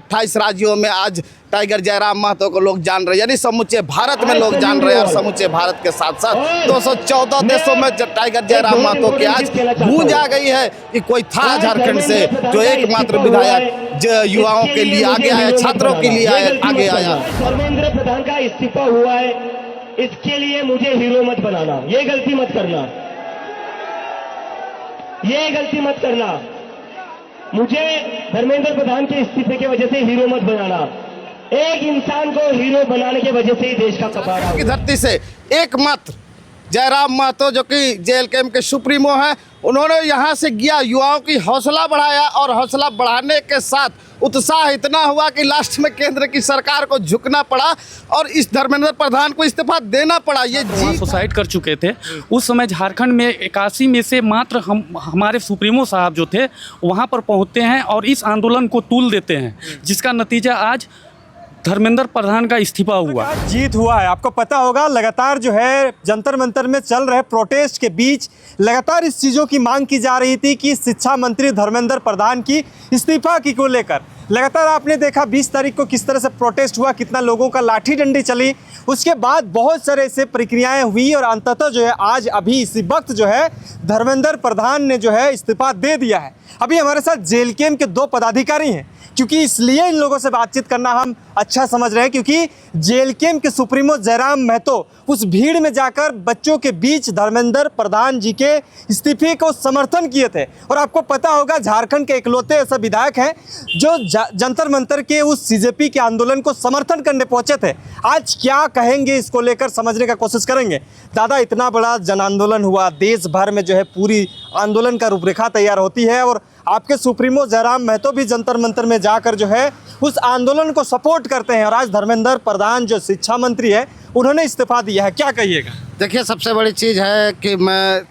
28 राज्यों में आज टाइगर जयराम महतो को लोग जान रहे हैं, यानी समूचे भारत में लोग जान रहे हैं। और समूचे भारत के साथ साथ 214 देशों में टाइगर जयराम महतो की आज गूंज आ गई है कि कोई था झारखंड से जो एकमात्र विधायक युवाओं के लिए आगे आया, छात्रों के लिए आगे आया। धर्मेंद्र प्रधान का इस्तीफा हुआ है, इसके लिए मुझे हीरो मत बनाना, ये गलती मत करना, ये गलती मत करना। मुझे धर्मेंद्र प्रधान के इस्तीफे की वजह से हीरो मत बनाना। एक इंसान को हीरो बनाने की वजह से ही देश का कपाड़ा की धरती से एकमात्र जयराम महतो जो कि जेएलकेएम के सुप्रीमो हैं, उन्होंने यहाँ से गया, युवाओं की हौसला बढ़ाया और हौसला बढ़ाने के साथ उत्साह इतना हुआ कि लास्ट में केंद्र की सरकार को झुकना पड़ा और इस धर्मेंद्र प्रधान को इस्तीफा देना पड़ा। ये जी सुसाइड कर चुके थे उस समय झारखंड में 81 में से मात्र हमारे सुप्रीमो साहब जो थे वहाँ पर पहुँचते हैं और इस आंदोलन को तूल देते हैं, जिसका नतीजा आज धर्मेंद्र प्रधान का इस्तीफा हुआ, जीत हुआ है। आपको पता होगा लगातार जो है जंतर मंतर में चल रहे प्रोटेस्ट के बीच लगातार इस चीज़ों की मांग की जा रही थी कि शिक्षा मंत्री धर्मेंद्र प्रधान की इस्तीफा की को लेकर लगातार आपने देखा 20 तारीख को किस तरह से प्रोटेस्ट हुआ, कितना लोगों का लाठी डंडी चली, उसके बाद बहुत सारे ऐसे प्रक्रियाएं हुई और अंततः जो है आज अभी इसी वक्त जो है धर्मेंद्र प्रधान ने जो है इस्तीफा दे दिया है। अभी हमारे साथ जेएलकेएम के 2 पदाधिकारी हैं, क्योंकि इसलिए इन लोगों से बातचीत करना हम अच्छा समझ रहे हैं क्योंकि जेएलकेएम के सुप्रीमो जयराम महतो उस भीड़ में जाकर बच्चों के बीच धर्मेंद्र प्रधान जी के इस्तीफे को समर्थन किए थे। और आपको पता होगा झारखंड के इकलौते ऐसे विधायक हैं जो जंतर मंतर के उस सीजेपी के आंदोलन को समर्थन करने पहुंचे थे। आज क्या कहेंगे इसको लेकर समझने का कोशिश करेंगे। दादा, इतना बड़ा जन आंदोलन हुआ, देश भर में जो है पूरी आंदोलन का रूपरेखा तैयार होती है और आपके सुप्रीमो जयराम महतो भी जंतर मंतर में जाकर जो है उस आंदोलन को सपोर्ट करते हैं और आज धर्मेंद्र प्रधान जो शिक्षा मंत्री है उन्होंने इस्तीफा दिया है, क्या कहिएगा। देखिए, सबसे बड़ी चीज़ है कि मैं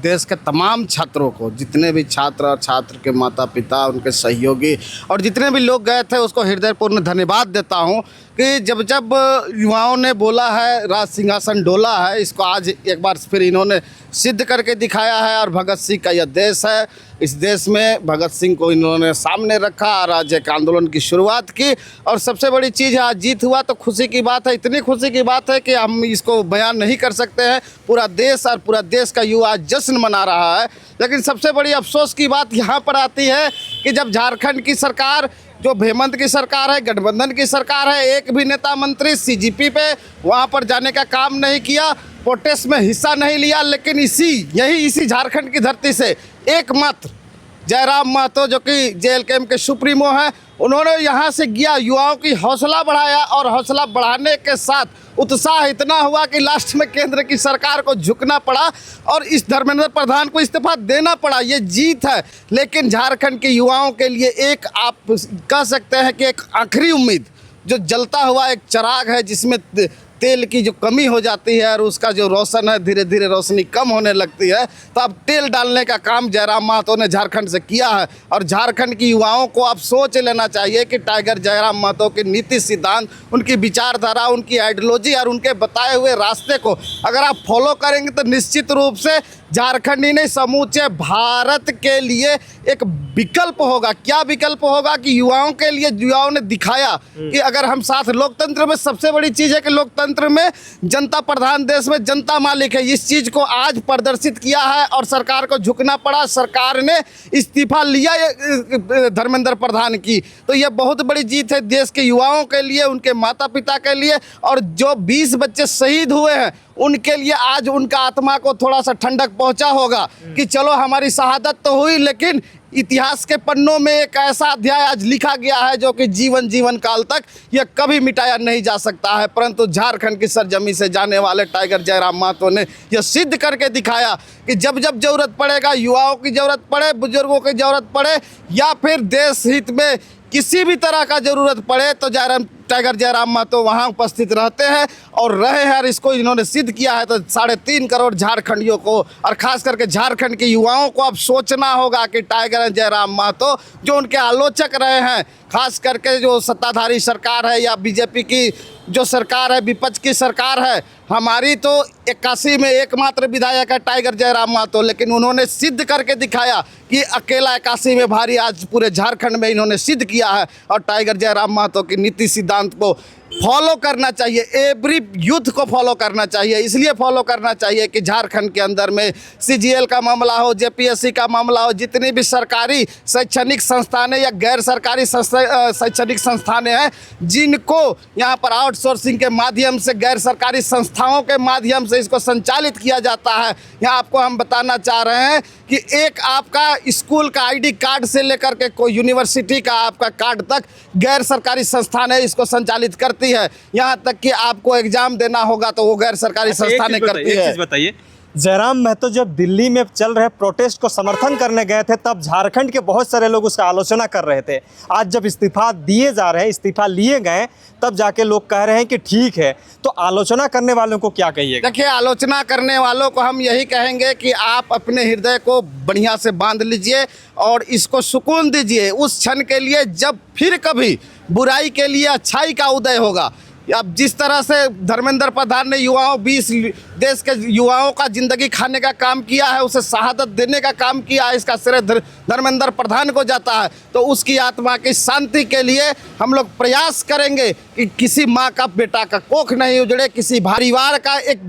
देश के तमाम छात्रों को, जितने भी छात्र और छात्र के माता पिता, उनके सहयोगी और जितने भी लोग गए थे उसको हृदयपूर्ण धन्यवाद देता हूं कि जब जब युवाओं ने बोला है राज सिंहासन डोला है, इसको आज एक बार फिर इन्होंने सिद्ध करके दिखाया है। और भगत सिंह का यह देश है, इस देश में भगत सिंह को इन्होंने सामने रखा और आज एक आंदोलन की शुरुआत की। और सबसे बड़ी चीज़ है आज जीत हुआ तो खुशी की बात है, इतनी खुशी की बात है कि हम इसको बयान नहीं कर सकते हैं। पूरा देश और पूरा देश का युवा आज जश्न मना रहा है। लेकिन सबसे बड़ी अफसोस की बात यहाँ पर आती है कि जब झारखंड की सरकार जो हेमंत की सरकार है, गठबंधन की सरकार है, एक भी नेता मंत्री सीजीपी पे वहाँ पर जाने का काम नहीं किया, प्रोटेस्ट में हिस्सा नहीं लिया। लेकिन इसी झारखंड की धरती से एकमात्र जयराम महतो जो कि जेएलकेएम के सुप्रीमो हैं, उन्होंने यहाँ से गया, युवाओं की हौसला बढ़ाया और हौसला बढ़ाने के साथ उत्साह इतना हुआ कि लास्ट में केंद्र की सरकार को झुकना पड़ा और इस धर्मेंद्र प्रधान को इस्तीफा देना पड़ा। ये जीत है। लेकिन झारखंड के युवाओं के लिए एक आप कह सकते हैं कि एक आखिरी उम्मीद, जो जलता हुआ एक चिराग है जिसमें तेल की जो कमी हो जाती है और उसका जो रोशन है धीरे धीरे रोशनी कम होने लगती है, तो अब तेल डालने का काम जयराम महतो ने झारखंड से किया है। और झारखंड की युवाओं को अब सोच लेना चाहिए कि टाइगर जयराम महतो की नीति सिद्धांत, उनकी विचारधारा, उनकी आइडियोलॉजी और उनके बताए हुए रास्ते को अगर आप फॉलो करेंगे तो निश्चित रूप से झारखंड ही नहीं समूचे भारत के लिए एक विकल्प होगा। क्या विकल्प होगा कि युवाओं के लिए युवाओं ने दिखाया कि अगर हम साथ, लोकतंत्र में सबसे बड़ी चीज़ है कि लोकतंत्र में जनता प्रधान देश में जनता मालिक है। इस चीज़ को आज प्रदर्शित किया है और सरकार को झुकना पड़ा, सरकार ने इस्तीफा लिया धर्मेंद्र प्रधान की। तो यह बहुत बड़ी जीत है देश के युवाओं के लिए, उनके माता पिता के लिए। और जो 20 बच्चे शहीद हुए हैं उनके लिए आज उनका आत्मा को थोड़ा सा ठंडक पहुंचा होगा कि चलो हमारी शहादत तो हुई, लेकिन इतिहास के पन्नों में एक ऐसा अध्याय आज लिखा गया है जो कि जीवन काल तक यह कभी मिटाया नहीं जा सकता है। परंतु झारखंड की सरजमी से जाने वाले टाइगर जयराम महतो ने यह सिद्ध करके दिखाया कि जब जब जरूरत पड़ेगा, युवाओं की जरूरत पड़े, बुजुर्गों की जरूरत पड़े या फिर देश हित में किसी भी तरह का जरूरत पड़े तो टाइगर जयराम महतो वहाँ उपस्थित रहते हैं और रहे हैं। और इसको इन्होंने सिद्ध किया है। तो 3.5 करोड़ झारखंडियों को और ख़ास करके झारखंड के युवाओं को अब सोचना होगा कि टाइगर जयराम महतो जो उनके आलोचक रहे हैं, खास करके जो सत्ताधारी सरकार है या बीजेपी की जो सरकार है, विपक्ष की सरकार है, हमारी तो 81 में एकमात्र विधायक है टाइगर जयराम महतो, लेकिन उन्होंने सिद्ध करके दिखाया कि अकेला 81 में भारी आज पूरे झारखंड में इन्होंने सिद्ध किया है। और टाइगर जयराम महतो की नीति सिद्धांत को फॉलो करना चाहिए, एवरी यूथ को फॉलो करना चाहिए। इसलिए फॉलो करना चाहिए कि झारखंड के अंदर में CGL का मामला हो, JPSC का मामला हो, जितनी भी सरकारी शैक्षणिक संस्थानें या गैर सरकारी शैक्षणिक संस्थानें हैं, जिनको यहाँ पर आउटसोर्सिंग के माध्यम से, गैर सरकारी संस्थाओं के माध्यम से इसको संचालित किया जाता है। यहाँ आपको हम बताना चाह रहे हैं कि एक आपका स्कूल का ID कार्ड से लेकर के कोई यूनिवर्सिटी का आपका कार्ड तक गैर सरकारी संस्थानें इसको संचालित करती है। यहाँ तक कि आपको एग्जाम देना होगा तो वो गैर सरकारी संस्थानें करती है। एक चीज़ बताइए, जयराम महतो जब दिल्ली में चल रहे प्रोटेस्ट को समर्थन करने गए थे तब झारखंड के बहुत सारे लोग उसका आलोचना कर रहे थे। आज जब इस्तीफा दिए जा रहे हैं, इस्तीफा लिए गए, तब जाके लोग कह रहे हैं कि ठीक है। तो आलोचना करने वालों को क्या कहिएगा? देखिए, आलोचना करने वालों को हम यही कहेंगे कि आप अपने हृदय को बढ़िया से बांध लीजिए और इसको सुकून दीजिए उस क्षण के लिए जब फिर कभी बुराई के लिए अच्छाई का उदय होगा। अब जिस तरह से धर्मेंद्र प्रधान ने 20 देश के युवाओं का ज़िंदगी खाने का काम किया है, उसे शहादत देने का काम किया है, इसका श्रेय धर्मेंद्र प्रधान को जाता है। तो उसकी आत्मा की शांति के लिए हम लोग प्रयास करेंगे कि किसी माँ का बेटा का कोख नहीं उजड़े, किसी परिवार का एक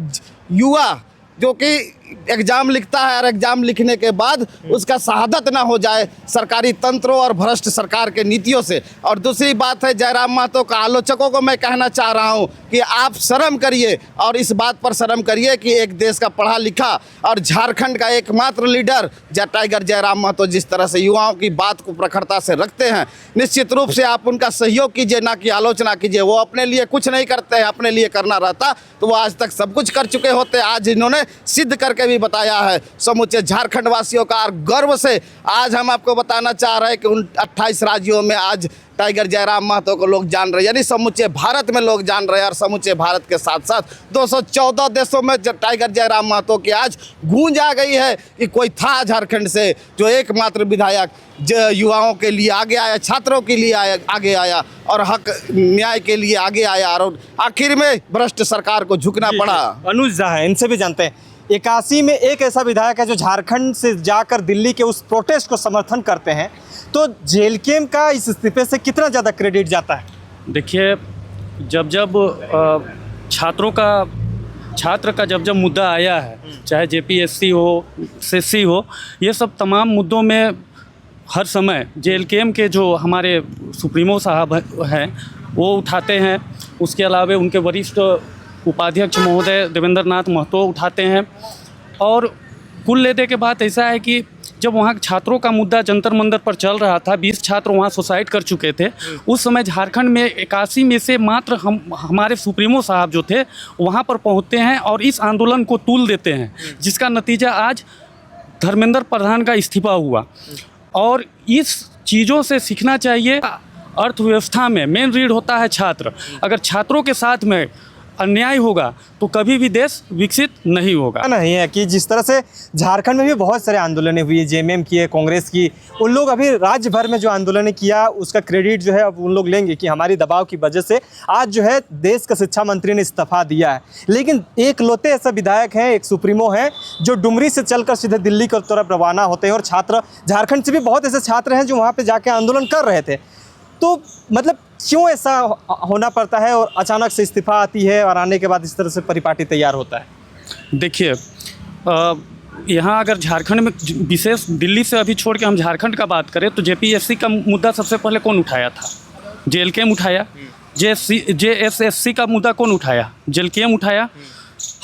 युवा जो कि एग्ज़ाम लिखता है और एग्ज़ाम लिखने के बाद उसका शहादत ना हो जाए सरकारी तंत्रों और भ्रष्ट सरकार के नीतियों से। और दूसरी बात है, जयराम महतो का आलोचकों को मैं कहना चाह रहा हूं कि आप शर्म करिए और इस बात पर शर्म करिए कि एक देश का पढ़ा लिखा और झारखंड का एकमात्र लीडर टाइगर जयराम महतो जिस तरह से युवाओं की बात को प्रखरता से रखते हैं, निश्चित रूप से आप उनका सहयोग कीजिए, ना कि आलोचना कीजिए। वो अपने लिए कुछ नहीं करते हैं, अपने लिए करना रहता तो वो आज तक सब कुछ कर चुके होते। आज इन्होंने सिद्ध करके भी बताया है समूचे झारखंड वासियों का, और गर्व से आज हम आपको बताना चाह रहे हैं कि उन 28 राज्यों में आज टाइगर जयराम महतो को लोग जान रहे हैं, यानी समूचे भारत में लोग जान रहे हैं। और समूचे भारत के साथ साथ 214 देशों में टाइगर जयराम महतो की आज गूंज आ गई है कि कोई था झारखंड से जो एकमात्र विधायक युवाओं के लिए आगे आया, छात्रों के लिए आगे आया और हक न्याय के लिए आगे आया, और आखिर में भ्रष्ट सरकार को झुकना पड़ा। अनुज झा है, इनसे भी जानते हैं। 81 में एक ऐसा विधायक है जो झारखंड से जाकर दिल्ली के उस प्रोटेस्ट को समर्थन करते हैं, तो जेलकेम का इस इस्तीफे से कितना ज़्यादा क्रेडिट जाता है? देखिए, जब छात्र का जब मुद्दा आया है, चाहे JPSC हो, SSC हो, ये सब तमाम मुद्दों में हर समय जेलकेम के जो हमारे सुप्रीमो साहब हैं वो उठाते हैं। उसके अलावा उनके वरिष्ठ उपाध्यक्ष महोदय देवेंद्र नाथ महतो उठाते हैं। और कुल लेने के बाद ऐसा है कि जब वहाँ छात्रों का मुद्दा जंतर मंतर पर चल रहा था, 20 छात्र वहाँ सुसाइड कर चुके थे, उस समय झारखंड में 81 में से मात्र हमारे सुप्रीमो साहब जो थे वहाँ पर पहुँचते हैं और इस आंदोलन को तूल देते हैं, जिसका नतीजा आज धर्मेंद्र प्रधान का इस्तीफा हुआ। और इस चीज़ों से सीखना चाहिए। अर्थव्यवस्था में मेन रीढ़ होता है छात्र। अगर छात्रों के साथ में अन्याय होगा तो कभी भी देश विकसित नहीं होगा। नहीं है कि जिस तरह से झारखंड में भी बहुत सारे आंदोलनें हुई, JMM की है, कांग्रेस की, उन लोग अभी राज्य भर में जो आंदोलनें किया उसका क्रेडिट जो है अब उन लोग लेंगे कि हमारी दबाव की वजह से आज जो है देश का शिक्षा मंत्री ने इस्तीफा दिया है। लेकिन एक लौते ऐसा विधायक हैं, एक सुप्रीमो है जो डुमरी से चलकर सीधे दिल्ली की तरफ रवाना होते हैं, और छात्र झारखंड से भी बहुत ऐसे छात्र हैं जो वहाँ पर जाके आंदोलन कर रहे थे। तो मतलब क्यों ऐसा होना पड़ता है और अचानक से इस्तीफा आती है और आने के बाद इस तरह से परिपाटी तैयार होता है? देखिए, यहाँ अगर झारखंड में विशेष दिल्ली से अभी छोड़ के हम झारखंड का बात करें तो JPSC का मुद्दा सबसे पहले कौन उठाया था? जेलकेम उठाया। JSSC का मुद्दा कौन उठाया? जेलकेम उठाया।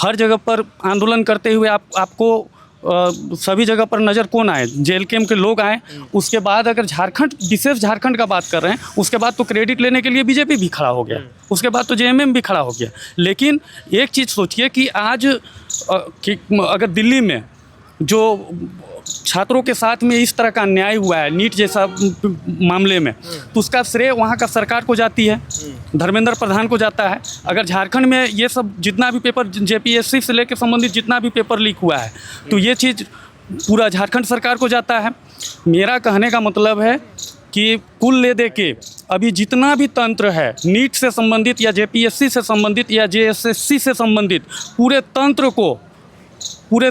हर जगह पर आंदोलन करते हुए आपको सभी जगह पर नज़र कौन आए? जेलकेम के लोग आए। उसके बाद अगर झारखंड, विशेष झारखंड का बात कर रहे हैं, उसके बाद तो क्रेडिट लेने के लिए BJP भी खड़ा हो गया, उसके बाद तो JMM भी खड़ा हो गया। लेकिन एक चीज़ सोचिए कि आज अगर दिल्ली में जो छात्रों के साथ में इस तरह का अन्याय हुआ है नीट जैसा मामले में, तो उसका श्रेय वहाँ का सरकार को जाती है, धर्मेंद्र प्रधान को जाता है। अगर झारखंड में ये सब जितना भी पेपर JPSC से लेकर संबंधित जितना भी पेपर लीक हुआ है तो ये चीज़ पूरा झारखंड सरकार को जाता है। मेरा कहने का मतलब है कि कुल ले दे के अभी जितना भी तंत्र है, नीट से संबंधित या जेपीएससी से संबंधित या जेएसएससी से संबंधित, पूरे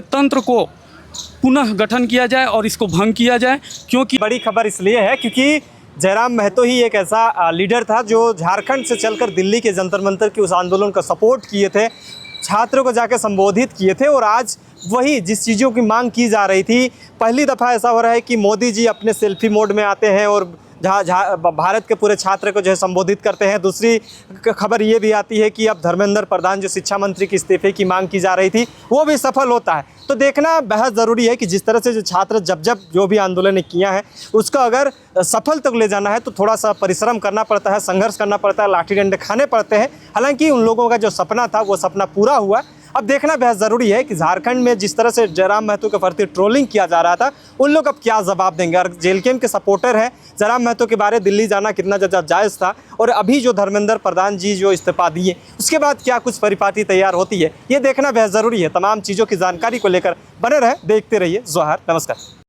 तंत्र को पुनः गठन किया जाए और इसको भंग किया जाए। क्योंकि बड़ी खबर इसलिए है क्योंकि जयराम महतो ही एक ऐसा लीडर था जो झारखंड से चलकर दिल्ली के जंतर मंतर के उस आंदोलन का सपोर्ट किए थे, छात्रों को जाकर संबोधित किए थे। और आज वही जिस चीज़ों की मांग की जा रही थी, पहली दफ़ा ऐसा हो रहा है कि मोदी जी अपने सेल्फी मोड में आते हैं और भारत के पूरे छात्र को जो है संबोधित करते हैं। दूसरी खबर ये भी आती है कि अब धर्मेंद्र प्रधान जो शिक्षा मंत्री के इस्तीफे की मांग की जा रही थी वो भी सफल होता है। तो देखना बेहद ज़रूरी है कि जिस तरह से जो छात्र जब जो भी आंदोलन किया है उसको अगर सफल तक ले जाना है तो थोड़ा सा परिश्रम करना पड़ता है, संघर्ष करना पड़ता है, लाठी डंडे खाने पड़ते हैं। हालांकि उन लोगों का जो सपना था वो सपना पूरा हुआ। अब देखना बेहद ज़रूरी है कि झारखंड में जिस तरह से जयराम महतो के प्रति ट्रोलिंग किया जा रहा था उन लोग अब क्या जवाब देंगे। और जेएलकेएम के सपोर्टर हैं, जयराम महतो के बारे दिल्ली जाना कितना ज़्यादा जायज़ था, और अभी जो धर्मेंद्र प्रधान जी जो इस्तीफा दिए उसके बाद क्या कुछ परिपाटी तैयार होती है, ये देखना बेहद ज़रूरी है। तमाम चीज़ों की जानकारी को लेकर बने रहे, देखते रहिए जोहार, नमस्कार।